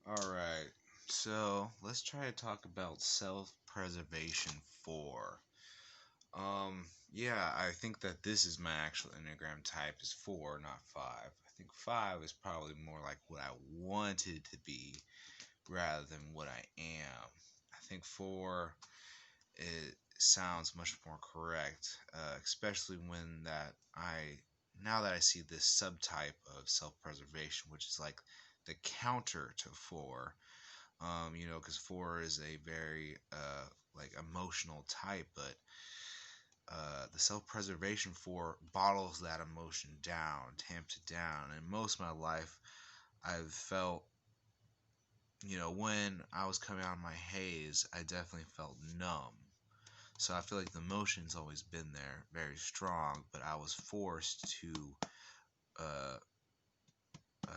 Alright, so let's try to talk about self-preservation 4. Yeah, I think that this is my actual Enneagram type is 4, not 5. I think 5 is probably more like what I wanted to be rather than what I am. I think 4 it sounds much more correct, especially when that I now that I see this subtype of self-preservation, which is like the counter to 4. Because 4 is a very like emotional type, but the self-preservation 4 bottles that emotion down, tamps it down. And most of my life, I've felt, when I was coming out of my haze, I definitely felt numb. So I feel like the emotion's always been there, very strong, but I was forced to uh,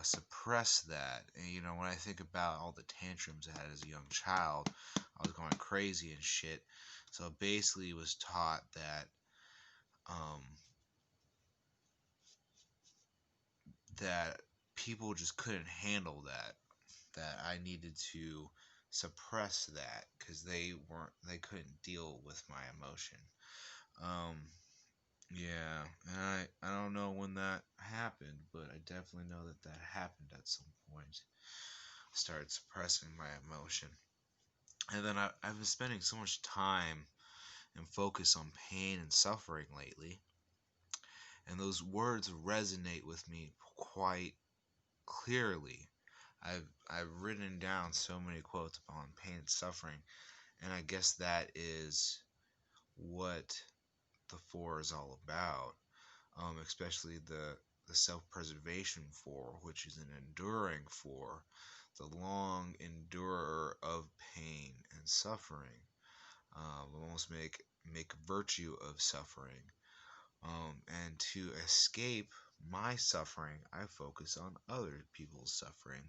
suppress that. And when I think about all the tantrums I had as a young child, I was going crazy and shit. So basically, was taught that um, that people just couldn't handle that. That I needed to suppress that because they couldn't deal with my emotion. Um, yeah, and I don't know when that happened, but I definitely know that that happened at some point. Started suppressing my emotion. And then I've been spending so much time and focus on pain and suffering lately. And those words resonate with me quite clearly. I've written down so many quotes on pain and suffering, and I guess that is what the 4 is all about. Especially the self-preservation 4, which is an enduring 4, the long endurer of pain and suffering. Almost make virtue of suffering. And to escape my suffering, I focus on other people's suffering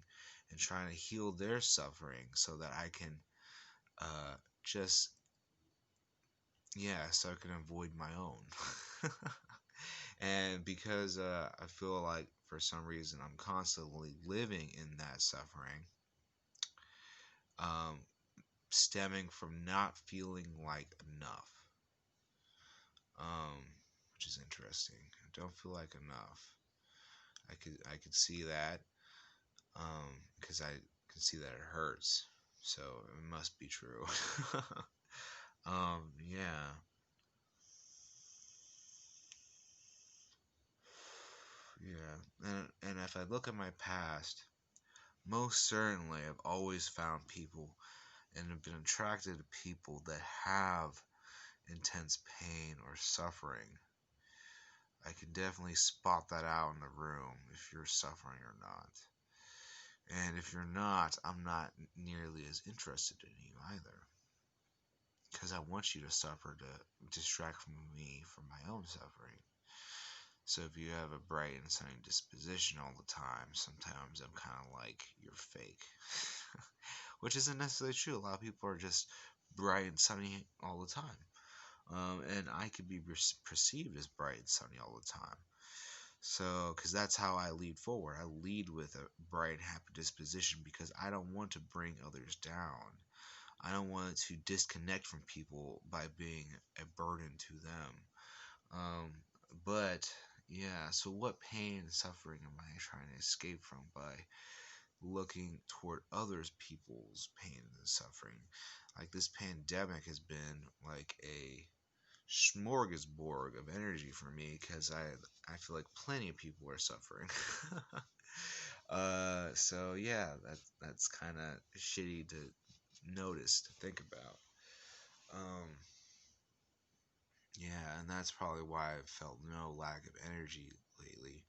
and trying to heal their suffering so that I can uh, just, yeah, so I can avoid my own. And because I feel like for some reason I'm constantly living in that suffering, um, stemming from not feeling like enough, um, which is interesting. I don't feel like enough. I could see that because I can see that it hurts, so it must be true. Yeah, yeah, and if I look at my past, most certainly I've always found people and have been attracted to people that have intense pain or suffering. I can definitely spot that out in the room if you're suffering or not. And if you're not, I'm not nearly as interested in you either. Because I want you to suffer to distract from me from my own suffering. So if you have a bright and sunny disposition all the time, sometimes I'm kind of like, you're fake. Which isn't necessarily true. A lot of people are just bright and sunny all the time. And I could be perceived as bright and sunny all the time. So, because that's how I lead forward. I lead with a bright and happy disposition because I don't want to bring others down. I don't want to disconnect from people by being a burden to them. Um, but yeah, so what pain and suffering am I trying to escape from by looking toward others people's pain and suffering? Like this pandemic has been like a smorgasbord of energy for me because I feel like plenty of people are suffering. So yeah, that's kind of shitty to notice to think about. Um, yeah, and that's probably why I've felt no lack of energy lately.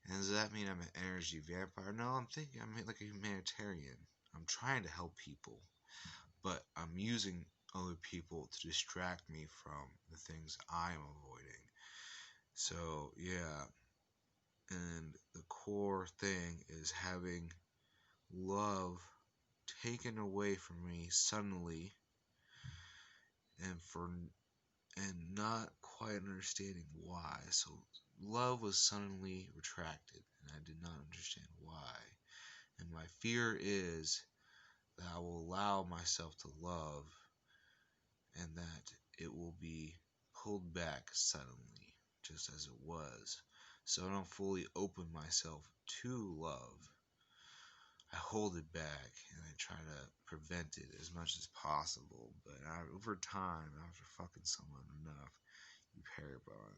And does that mean I'm an energy vampire? No, I'm thinking I'm like a humanitarian. I'm trying to help people, but I'm using other people to distract me from the things I'm avoiding. So, yeah, and the core thing is having love taken away from me suddenly and not quite understanding why. So love was suddenly retracted and I did not understand why. And my fear is that I will allow myself to love, and that it will be pulled back suddenly, just as it was. So I don't fully open myself to love. I hold it back and I try to prevent it as much as possible. But over time, after fucking someone enough, you pair bond,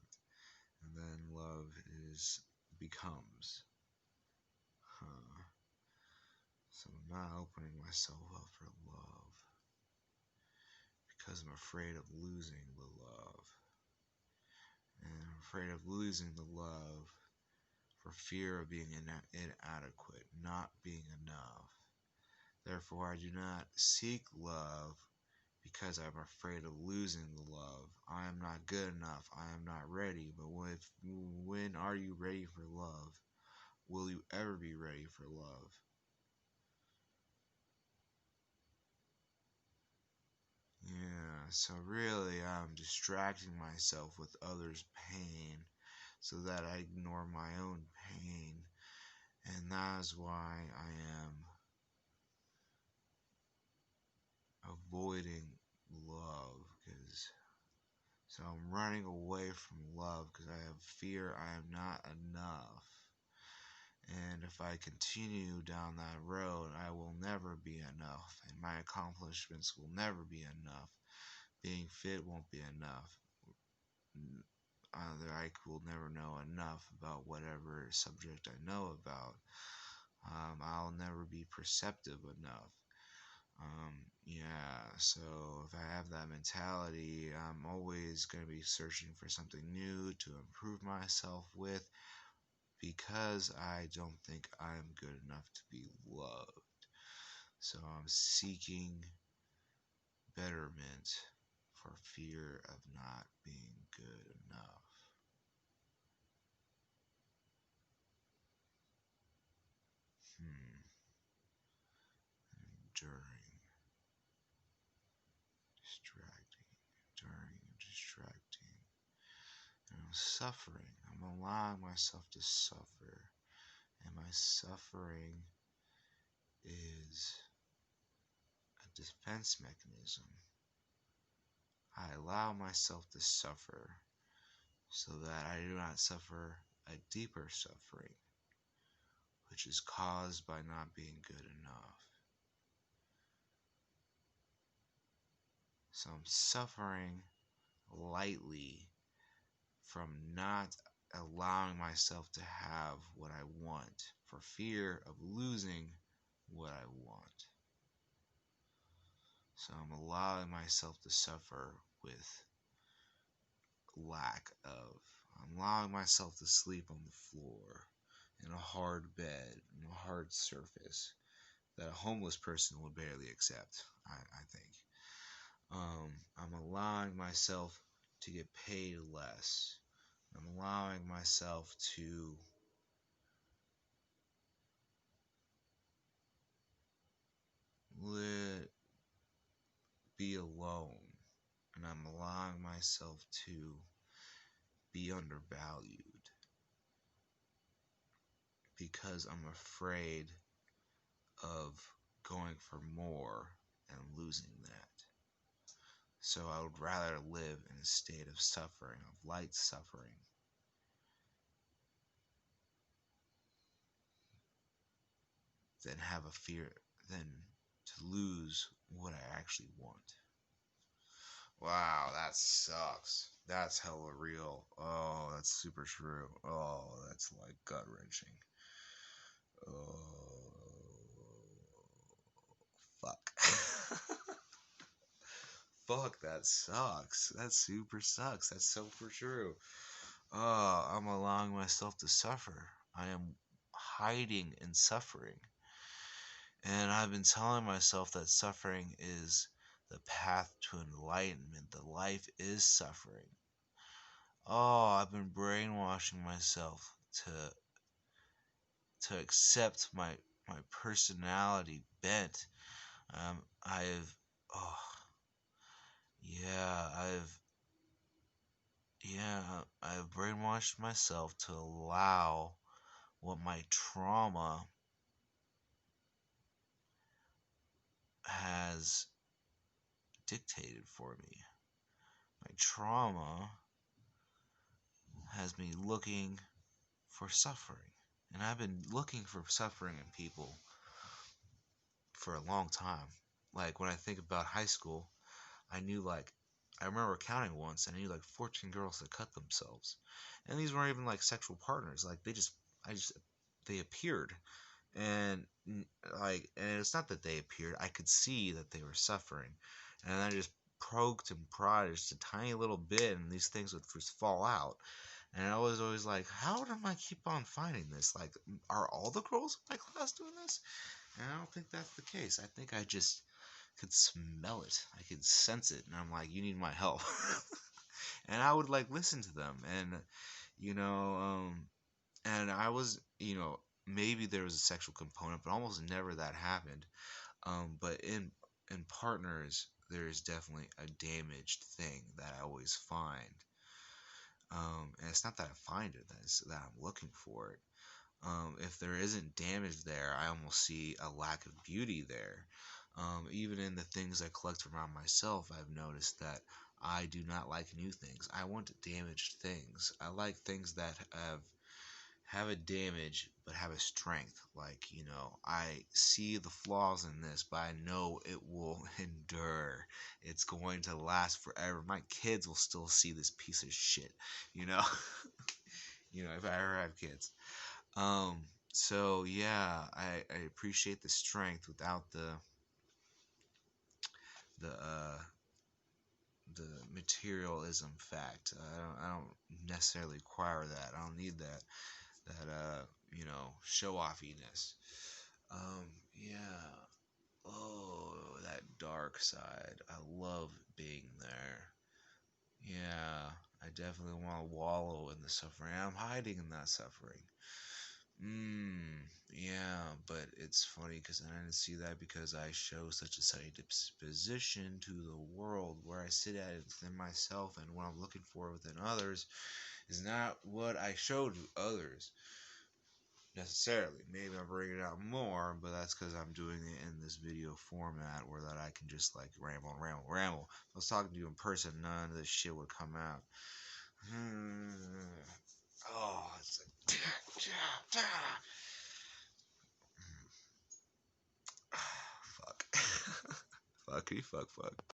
and then love is becomes. Huh. So I'm not opening myself up for love because I'm afraid of losing the love. And I'm afraid of losing the love for fear of being inadequate, not being enough. Therefore, I do not seek love because I'm afraid of losing the love. I am not good enough. I am not ready. But when are you ready for love? Will you ever be ready for love? Yeah, so really I'm distracting myself with others' pain so that I ignore my own pain. And that is why I am avoiding love, because so I'm running away from love because I have fear I am not enough. And if I continue down that road, I will never be enough, and my accomplishments will never be enough. Being fit won't be enough. Either I will never know enough about whatever subject I know about. I'll never be perceptive enough. Yeah, so if I have that mentality, I'm always going to be searching for something new to improve myself with because I don't think I'm good enough to be loved. So I'm seeking betterment for fear of not being good enough. Hmm. Enduring, distracting, enduring, and distracting. And I'm suffering. I'm allowing myself to suffer. And my suffering is a defense mechanism. I allow myself to suffer so that I do not suffer a deeper suffering, which is caused by not being good enough. So I'm suffering lightly from not allowing myself to have what I want for fear of losing what I want. So I'm allowing myself to suffer with lack of. I'm allowing myself to sleep on the floor in a hard bed, in a hard surface that a homeless person would barely accept, I think. I'm allowing myself to get paid less. I'm allowing myself to be alone. And I'm allowing myself to be undervalued because I'm afraid of going for more and losing that. So I would rather live in a state of suffering, of light suffering, than have a fear, than to lose what I actually want. Wow, that sucks. That's hella real. Oh, that's super true. Oh, that's like gut wrenching. Oh, fuck. Fuck, that sucks. That super sucks. That's super true. Oh, I'm allowing myself to suffer. I am hiding in suffering. And I've been telling myself that suffering is the path to enlightenment. That life is suffering. Oh, I've been brainwashing myself to accept my personality bent. I've oh yeah, I've brainwashed myself to allow what my trauma has dictated for me. My trauma has me looking for suffering. And I've been looking for suffering in people for a long time. Like when I think about high school, I knew I remember counting once and I knew 14 girls that cut themselves. And these weren't even sexual partners. They appeared. And and it's not that they appeared. I could see that they were suffering. And I just poked and prodded just a tiny little bit and these things would just fall out. And I was always like, how do I keep on finding this? Are all the girls in my class doing this? And I don't think that's the case. I think I just could smell it. I could sense it. And I'm like, you need my help. And I would listen to them. And, you know, and I was, maybe there was a sexual component, but almost never that happened. But in partners, there is definitely a damaged thing that I always find. And it's not that I find it, that I'm looking for it. If there isn't damage there, I almost see a lack of beauty there. Even in the things I collect around myself, I've noticed that I do not like new things. I want damaged things. I like things that have a damage but have a strength. I see the flaws in this, but I know it will endure. It's going to last forever. My kids will still see this piece of shit, you know. If I ever have kids. So yeah, I appreciate the strength without the the materialism fact. I don't necessarily require that. I don't need that show offiness. Yeah. Oh, that dark side. I love being there. Yeah, I definitely want to wallow in the suffering. I'm hiding in that suffering. Yeah, but it's funny because I didn't see that because I show such a sunny disposition to the world where I sit at it within myself, and what I'm looking for within others is not what I show to others necessarily. Maybe I'm bringing it out more, but that's because I'm doing it in this video format where that I can just ramble and ramble, ramble. If I was talking to you in person, none of this shit would come out. Oh, it's like fuck. Fucky, fuck.